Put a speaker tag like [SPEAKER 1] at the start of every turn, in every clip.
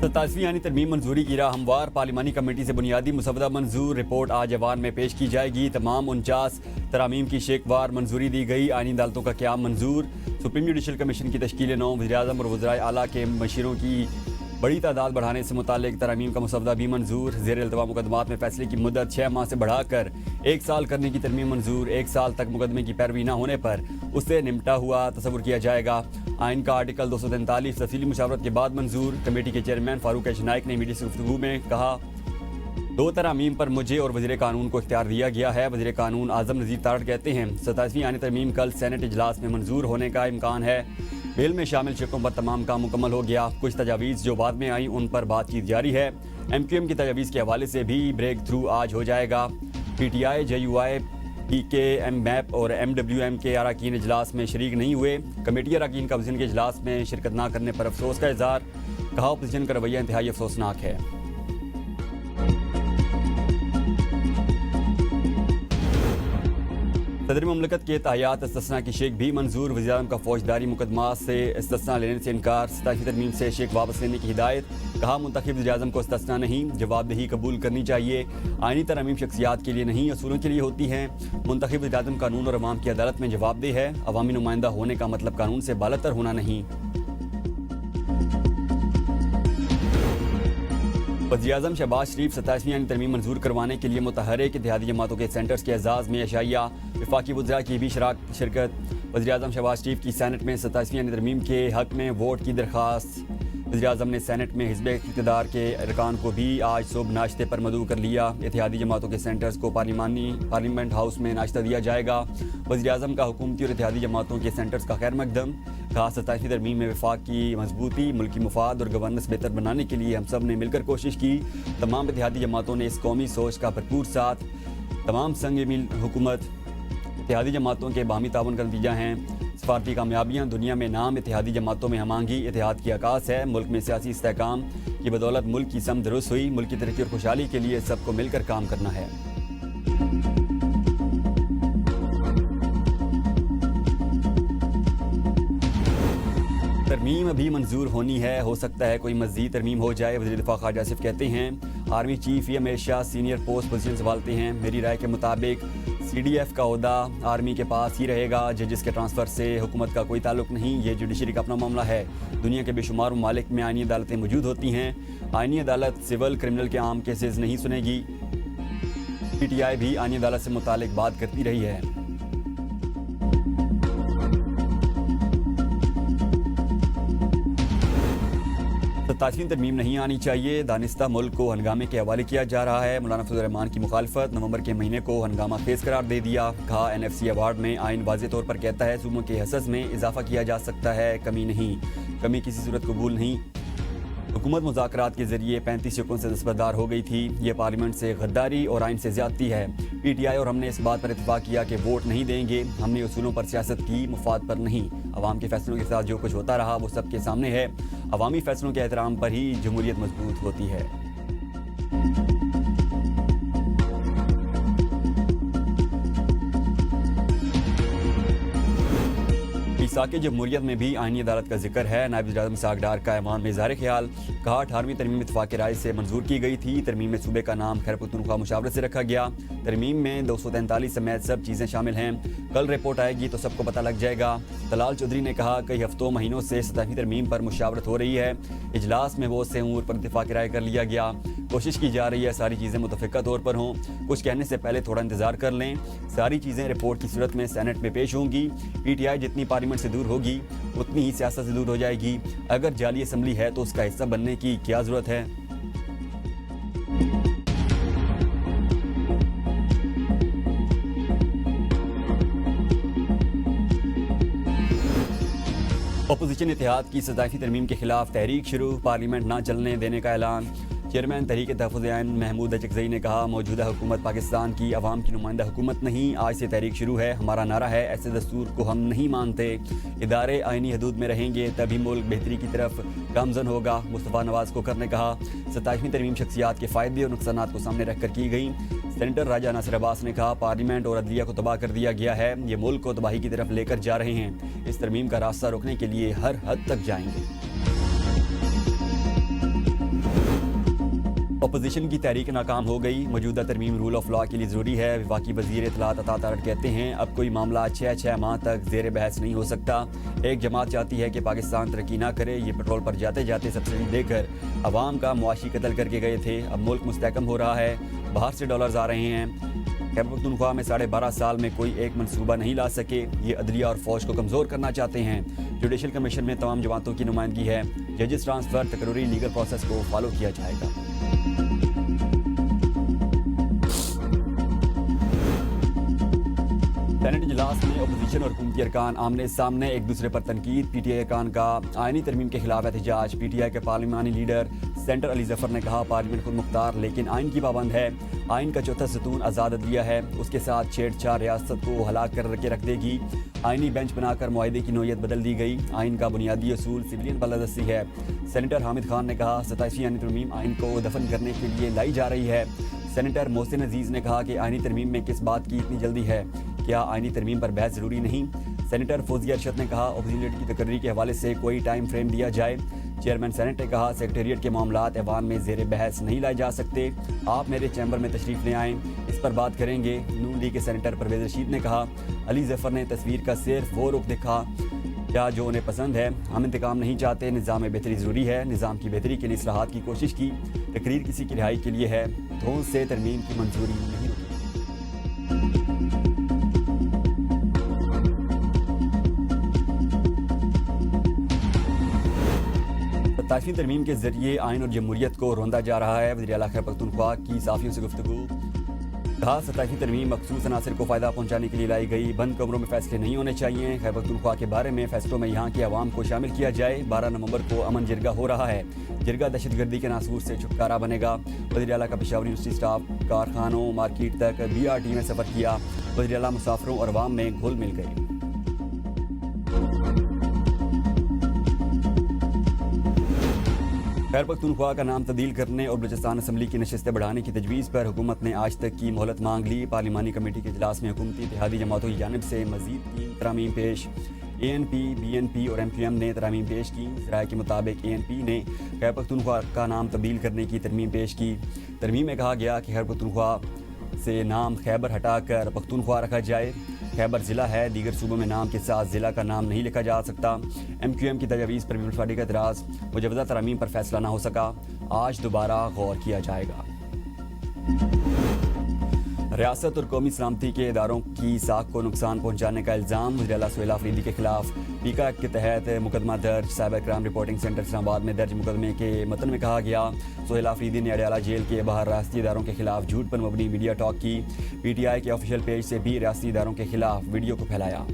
[SPEAKER 1] 27वीं यानी तरमीम मंजूरी की राह हमवार। पार्लिमानी कमेटी से बुनियादी मुसवदा मंजूर। रिपोर्ट आज ऐवान में पेश की जाएगी। तमाम 49 तरामीम की शेकवार मंजूरी दी गई। आईनी अदालतों का क़याम मंजूर। सुप्रीम जुडिशल कमीशन की तश्कील 9। वज़ीर-ए-आज़म और वज़राए आला के मशीरों की बड़ी तादाद बढ़ाने से मुतालिक तरामीम का मुसवदा भी मंजूर। ज़ेर इल्तवा मुकदमात में फैसले की मुद्दत 6 माह से बढ़ाकर 1 साल करने की तरमीम मंजूर। 1 साल तक मुकदमे की पैरवी न होने पर उससे निमटा हुआ तस्वुर किया जाएगा। आइन का आर्टिकल 243 तफसीली मुशावरत के बाद मंजूर। कमेटी के चेयरमैन फारूक एच नाइक ने मीडिया से गुफ्तगू में कहा, 2 तरामीम पर मुझे और वज़ीर कानून को इख्तियार दिया गया है। वज़ीर कानून आज़म नज़ीर तारड़ कहते हैं 27वीं यानी तरमीम कल सेनेट इजलास में मंजूर होने का इम्कान है। बिल में शामिल शिकों पर तमाम काम मुकम्मल हो गया। कुछ तजावीज़ जो बाद में आई उन पर बातचीत जारी है। MQM की तजावीज़ के हवाले से भी ब्रेक थ्रू आज हो जाएगा। PTI, JUI, PK, MMAP और MWM के अरकान इजलास में शरीक नहीं हुए। कमेटी अरकान का वज़ीर के इजलास में शिरकत न करने पर अफसोस का इज़हार। कहा, अपोजिशन का रवैया इंतहाई अफसोसनाक है। सदर मुमलकत के तायात इस्तिस्ना की शेख भी मंजूर। वज़ीर-ए-आज़म का फौजदारी मुकदमा से इस्तिस्ना लेने से इनकार। 27वीं तरमीम से शेख वापस लेने की हिदायत। कहा, मुंतखब वज़ीर-ए-आज़म को इस्तिस्ना नहीं, जवाबदेही कबूल करनी चाहिए। आइनी तरमीम शख्सियात के लिए नहीं, असूलों के लिए होती हैं। मुंतखब वज़ीर-ए-आज़म कानून और अवाम की अदालत में जवाबदेह है। अवामी नुमाइंदा होने का मतलब कानून से बालातर होना नहीं। वज़ीर-ए-आज़म शहबाज शरीफ 27वीं यानी तरमीम मंजूर करवाने के लिए मुतहर्रिक इत्तेहादी जमातों के सेंटर्स के एजाज़ में अशाइया। वफाकी वज़रा की भी शिरकत। वज़ीर-ए-आज़म शहबाज शरीफ की सेनेट में 27वीं यानी तरमीम के हक़ में वोट की दरख्वास्त। वज़ीर-ए-आज़म ने सेनेट में हिज़्ब इक़्तिदार के अरकान को भी आज सुबह नाश्ते पर मदऊ कर लिया। इत्तेहादी जमातों के सेंटर्स को पार्लियामेंट हाउस में नाश्ता दिया जाएगा। वज़ीर-ए-आज़म का हुकूमती और इत्तेहादी जमातों के सेंटर्स का खैर मकदम। कहा, 27वीं तरमीम में वफाक की मजबूती, मुल्की मुफाद और गवर्नेंस बेहतर बनाने के लिए हम सब ने मिलकर कोशिश की। तमाम इत्तेहादी जमातों ने इस कौमी सोच का भरपूर साथ। तमाम संग मिल हुकूमत इत्तेहादी जमातों के बामी ताउन का नतीजा हैं। सफारती कामयाबियाँ, दुनिया में नाम, इत्तेहादी जमातों में हमांगी इत्तेहाद की आकाश है। मुल्क में सियासी इस्तेहकाम की बदौलत मुल्क की समत दुरुस्त हुई। मुल्क की तरक्की और खुशहाली के लिए सबको मिलकर काम करना है। तरमीम अभी मंजूर होनी है, हो सकता है कोई मज़ीद तरमीम हो जाए। वज़ीर दिफा ख्वाजा आसिफ कहते हैं, आर्मी चीफ ये हमेशा सीनियर पोस्ट पोजीशन संभालते हैं। मेरी राय के मुताबिक CDF का ओहदा आर्मी के पास ही रहेगा। जजेस के ट्रांसफ़र से हुकूमत का कोई ताल्लुक नहीं, ये जुडिशरी का अपना मामला है। दुनिया के बेशुमार ममालिक में आइनी अदालतें मौजूद होती हैं। आइनी अदालत सिविल क्रिमिनल के आम केसेस नहीं सुनेगी। PTI भी आइनी अदालत से मुतालिक बात करती रही है। 27वीं तरमीम नहीं आनी चाहिए। दानिस्ता मुल्क को हंगामे के हवाले किया जा रहा है। मौलाना फजल रहमान की मुखालफत। नवंबर के महीने को हंगामा खेज करार दे दिया। कहा, NFC अवार्ड में आइन वाज़े तौर पर कहता है सूबों के हसस में इजाफा किया जा सकता है, कमी नहीं। कमी किसी सूरत कबूल नहीं। हुकूमत मुज़ाकरात के जरिए 35 शिकों से दस्तबरदार हो गई थी। ये पार्लियामेंट से गद्दारी और आइन से ज़्यादती है। PTI और हमने इस बात पर इत्तेफाक किया कि वोट नहीं देंगे। हमने उसूलों पर सियासत की, मुफाद पर नहीं। अवाम के फैसलों के साथ जो कुछ होता रहा वो सबके सामने है। अवामी फैसलों के एहतराम पर ही जमहूरियत मजबूत होती है। साके जमहूरियत में भी आइनी अदालत का जिक्र है। नायब वज़ीर-ए-आज़म इसहाक़ डार का ऐवान में इज़हार ख्याल। कहा, 18वीं तरमीम इत्तेफाक राय से मंजूर की गई थी। तरमीम में सूबे का नाम खैर पख्तूनख्वा मुशावरत से रखा गया। तरमीम में 243 समेत सब चीज़ें शामिल हैं। कल रिपोर्ट आएगी तो सबको पता लग जाएगा। तलाल चौधरी ने कहा, कई हफ्तों महीनों से 27वीं तरमीम पर मुशावरत हो रही है। इजलास में वो से उमूर पर इत्तेफाक राय कर लिया गया। कोशिश की जा रही है सारी चीज़ें मुतफ़िक़ा तौर पर हों। कुछ कहने से पहले थोड़ा इंतज़ार कर लें। सारी चीज़ें रिपोर्ट की सूरत में सेनेट में पेश होंगी। PTI जितनी पार्लियामेंट से दूर होगी उतनी ही सियासत से दूर हो जाएगी। अगर जाली असम्बली है तो उसका हिस्सा बनने की क्या ज़रूरत है। अपोजिशन इत्तेहाद की 27वीं तरमीम के खिलाफ तहरीक शुरू। पार्लियामेंट ना चलने देने का ऐलान। चेयरमैन तहरीक तहफ़्फ़ुज़ ऐन महमूद अचकज़ई ने कहा, मौजूदा हुकूमत पाकिस्तान की अवाम की नुमाइंदा हुकूमत नहीं। आज से तहरीक शुरू है। हमारा नारा है, ऐसे दस्तूर को हम नहीं मानते। इदारे आइनी हदूद में रहेंगे तभी मुल्क बेहतरी की तरफ गामज़न होगा। मुस्तफ़ा नवाज़ कोकर ने कहा, 27वीं तरमीम शख्सियात के फ़ायदे और नुकसानात को सामने रख कर की गई। सेनेटर राजा नासिर अब्बास ने कहा, पार्लियामेंट और अदलिया को तबाह कर दिया गया है। ये मुल्क को तबाही की तरफ लेकर जा रहे हैं। इस तरमीम का रास्ता रोकने के लिए हर हद तक जाएंगे। اپوزیشن کی تحریک ناکام ہو گئی، موجودہ ترمیم رول آف لا کے لیے ضروری ہے۔ وفاقی وزیر اطلاعات عطا تارڑ کہتے ہیں اب کوئی معاملہ 6 ماہ تک زیر بحث نہیں ہو سکتا۔ ایک جماعت چاہتی ہے کہ پاکستان ترقی نہ کرے، یہ پیٹرول پر جاتے جاتے سبسڈی دے کر عوام کا معاشی قتل کر کے گئے تھے، اب ملک مستحکم ہو رہا ہے، باہر سے ڈالرز آ رہے ہیں۔ خیبر پختونخوا میں 12.5 سال میں کوئی ایک منصوبہ نہیں لا سکے، یہ عدلیہ اور فوج کو کمزور کرنا چاہتے ہیں۔ جوڈیشل کمیشن میں تمام جماعتوں کی نمائندگی ہے، ججز ٹرانسفر تقرری لیگل پروسیس کو فالو کیا جائے گا۔ سینٹ اجلاس میں اپوزیشن اور حکومتی ارکان آمنے سامنے، ایک دوسرے پر تنقید۔ پی ٹی آئی ارکان کا آئینی ترمیم کے خلاف احتجاج۔ پی ٹی آئی کے پارلیمانی لیڈر سینٹر علی ظفر نے کہا پارلیمنٹ خود مختار لیکن آئین کی پابند ہے، آئین کا چوتھا ستون آزاد عدلیہ ہے، اس کے ساتھ چھیڑ چھاڑ ریاست کو ہلاک کر کے رکھ دے گی۔ آئینی بینچ بنا کر معاہدے کی نوعیت بدل دی گئی، آئین کا بنیادی اصول سویلین بالادستی ہے۔ سینیٹر حامد خان نے کہا 27ویں آئینی ترمیم آئین کو دفن کرنے کے لیے لائی جا رہی ہے۔ سینیٹر محسن عزیز نے کہا کہ آئینی ترمیم میں کس بات کی اتنی جلدی ہے، کیا آئینی ترمیم پر بحث ضروری نہیں؟ سینیٹر فوزیہ ارشد نے کہا اپوزیشن لیڈر کی تقرری کے حوالے سے کوئی ٹائم فریم دیا جائے۔ چیئرمین سینٹ نے کہا سیکریٹریٹ کے معاملات ایوان میں زیر بحث نہیں لائے جا سکتے، آپ میرے چیمبر میں تشریف لے آئیں، اس پر بات کریں گے۔ نون لیگ کے سینیٹر پرویز رشید نے کہا علی ظفر نے تصویر کا صرف وہ رخ دکھا کیا جو انہیں پسند ہے، ہم انتقام نہیں چاہتے، نظام میں بہتری ضروری ہے، نظام کی بہتری کے لیے اصلاحات کی کوشش کی، تقریر کسی کی رہائی کے لیے ہے، دھون سے ترمیم کی منظوری نہیں ہوتی۔ ستائیسویں ترمیم کے ذریعے آئین اور جمہوریت کو روندا جا رہا ہے، وزیر اعلیٰ خیبر پختونخوا کی صحافیوں سے گفتگو۔ کہا 27ویں ترمیم مخصوص عناصر کو فائدہ پہنچانے کے لیے لائی گئی، بند کمروں میں فیصلے نہیں ہونے چاہیے، خیبر پختونخوا کے بارے میں فیصلوں میں یہاں کے عوام کو شامل کیا جائے۔ 12 نومبر کو امن جرگہ ہو رہا ہے، جرگہ دہشت گردی کے ناسور سے چھٹکارا بنے گا۔ وزیر اعلیٰ کا پشاور یونیورسٹی سٹاف کارخانوں مارکیٹ تک BRT میں سفر کیا، وزیر اعلیٰ مسافروں اور عوام میں گھل مل گئے۔ خیبر پختونخوا کا نام تبدیل کرنے اور بلوچستان اسمبلی کی نشستیں بڑھانے کی تجویز پر حکومت نے آج تک کی مہلت مانگ لی۔ پارلیمانی کمیٹی کے اجلاس میں حکومتی اتحادی جماعتوں کی جانب سے مزید 3 ترامیم پیش۔ ANP، BNP اور MQM نے ترامیم پیش کی۔ ذرائع کے مطابق ANP نے خیبر پختونخوا کا نام تبدیل کرنے کی ترمیم پیش کی۔ ترمیم میں کہا گیا کہ خیبر پختونخوا سے نام خیبر ہٹا کر پختونخوا رکھا جائے۔ خیبر ضلع ہے، دیگر صوبوں میں نام کے ساتھ ضلع کا نام نہیں لکھا جا سکتا۔ MQM کی تجاویز پر پیپلز پارٹی کا اعتراض، مجوزہ ترامیم پر فیصلہ نہ ہو سکا، آج دوبارہ غور کیا جائے گا۔ ریاست اور قومی سلامتی کے اداروں کی ساکھ کو نقصان پہنچانے کا الزام، وزیر اعلیٰ سہیل آفریدی کے خلاف پیکا ایکٹ کے تحت مقدمہ درج۔ سائبر کرائم رپورٹنگ سینٹر اسلام آباد میں درج مقدمے کے متن میں کہا گیا سہیل آفریدی نے اڈیالہ جیل کے باہر ریاستی اداروں کے خلاف جھوٹ پر مبنی میڈیا ٹاک کی۔ PTI کے آفیشیل پیج سے بھی ریاستی اداروں کے خلاف ویڈیو کو پھیلایا۔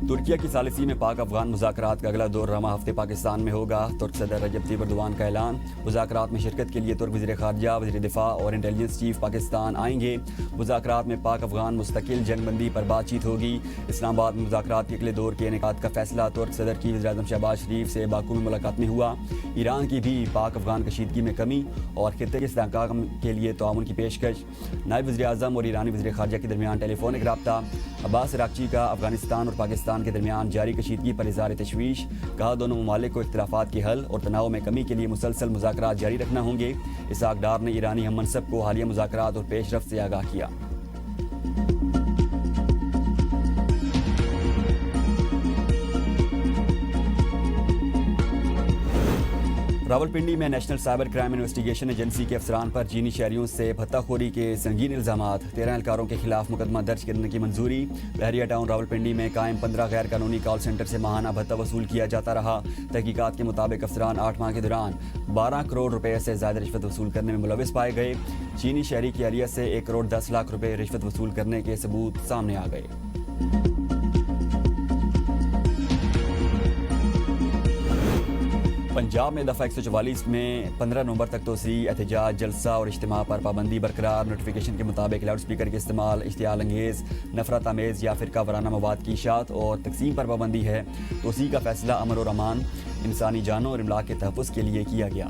[SPEAKER 1] ترکیہ کی ثالثی میں پاک افغان مذاکرات کا اگلا دور رواں ہفتے پاکستان میں ہوگا۔ ترک صدر رجب طیب ایردوان کا اعلان، مذاکرات میں شرکت کے لیے ترک وزیر خارجہ، وزیر دفاع اور انٹیلیجنس چیف پاکستان آئیں گے۔ مذاکرات میں پاک افغان مستقل جنگ بندی پر بات چیت ہوگی۔ اسلام آباد میں مذاکرات کے اگلے دور کے انعقاد کا فیصلہ، ترک صدر کی وزیر اعظم شہباز شریف سے باکو میں ملاقات میں ہوا۔ ایران کی بھی پاک افغان کشیدگی میں کمی اور خطے کے استحکام کے لیے تعاون کی پیشکش۔ نائب وزیر اعظم اور ایرانی وزیر خارجہ کے درمیان ٹیلی فونک رابطہ۔ عباس عراقچی کا افغانستان اور پاکستان کے درمیان جاری کشیدگی پر اظہار تشویش، کہا دونوں ممالک کو اختلافات کے حل اور تناؤ میں کمی کے لیے مسلسل مذاکرات جاری رکھنا ہوں گے۔ اسحاق ڈار نے ایرانی ہم منصب کو حالیہ مذاکرات اور پیش رفت سے آگاہ کیا۔ راولپنڈی میں national cyber crime investigation agency کے افسران پر چینی شہریوں سے بھتہ خوری کے سنگین الزامات، 13 اہلکاروں کے خلاف مقدمہ درج کرنے کی منظوری۔ بحریہ ٹاؤن راولپنڈی میں قائم 15 غیر قانونی کال سینٹر سے ماہانہ بھتہ وصول کیا جاتا رہا۔ تحقیقات کے مطابق افسران 8 ماہ کے دوران 12 کروڑ روپے سے زائد رشوت وصول کرنے میں ملوث پائے گئے۔ چینی شہری کی اہلیہ سے 1 کروڑ 10 لاکھ روپے رشوت وصول کرنے کے ثبوت سامنے آ گئے۔ پنجاب میں دفعہ 144 میں 15 نومبر تک توسیع، احتجاج، جلسہ اور اجتماع پر پابندی برقرار۔ نوٹیفیکیشن کے مطابق لاؤڈ اسپیکر کے استعمال، اشتعال انگیز، نفرت آمیز یا فرقہ وارانہ مواد کی اشاعت اور تقسیم پر پابندی ہے۔ توسیع کا فیصلہ امن اور امان، انسانی جانوں اور املاک کے تحفظ کے لیے کیا گیا۔